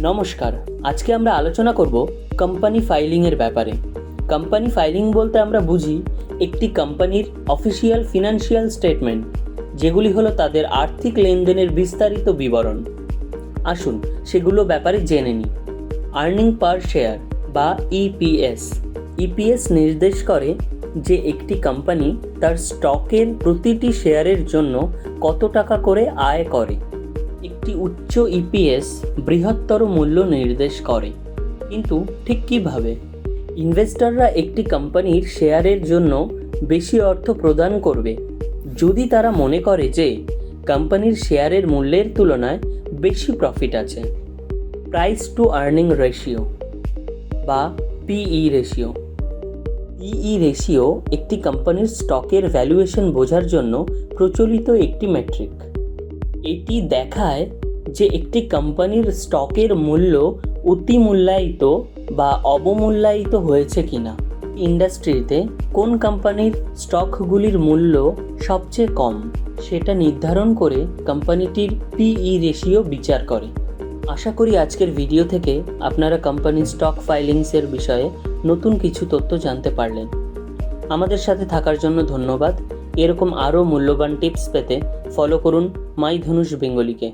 নমস্কার, আজকে আমরা আলোচনা করব কোম্পানি ফাইলিংয়ের ব্যাপারে। কোম্পানি ফাইলিং বলতে আমরা বুঝি একটি কোম্পানির অফিসিয়াল ফিনান্সিয়াল স্টেটমেন্ট, যেগুলি হলো তাদের আর্থিক লেনদেনের বিস্তারিত বিবরণ। আসুন সেগুলো ব্যাপারে জেনে নিই। আর্নিং পার শেয়ার বা ইপিএস। ইপিএস নির্দেশ করে যে একটি কোম্পানি তার স্টকের প্রতিটি শেয়ারের জন্য কত টাকা করে আয় করে। একটি উচ্চ ইপিএস বৃহত্তর মূল্য নির্দেশ করে, কিন্তু ঠিক কীভাবে? ইনভেস্টররা একটি কোম্পানির শেয়ারের জন্য বেশি অর্থ প্রদান করবে যদি তারা মনে করে যে কোম্পানির শেয়ারের মূল্যের তুলনায় বেশি প্রফিট আছে। প্রাইস টু আর্নিং রেশিও বা পিই রেশিও। পিই রেশিও একটি কোম্পানির স্টকের ভ্যালুয়েশন বোঝার জন্য প্রচলিত একটি মেট্রিক। এটি দেখায় যে একটি কোম্পানির স্টকের মূল্য অতিমূল্যায়িত বা অবমূল্যায়িত হয়েছে কিনা। ইন্ডাস্ট্রিতে কোন কোম্পানির স্টকগুলির মূল্য সবচেয়ে কম সেটা নির্ধারণ করে কোম্পানিটির পিই রেশিও বিচার করে। আশা করি আজকের ভিডিও থেকে আপনারা কোম্পানির স্টক ফাইলিংসের বিষয়ে নতুন কিছু তথ্য জানতে পারলেন। আমাদের সাথে থাকার জন্য ধন্যবাদ। এরকম আরও মূল্যবান টিপস পেতে ফলো করুন মাই ধনুষ বেঙ্গলিকে।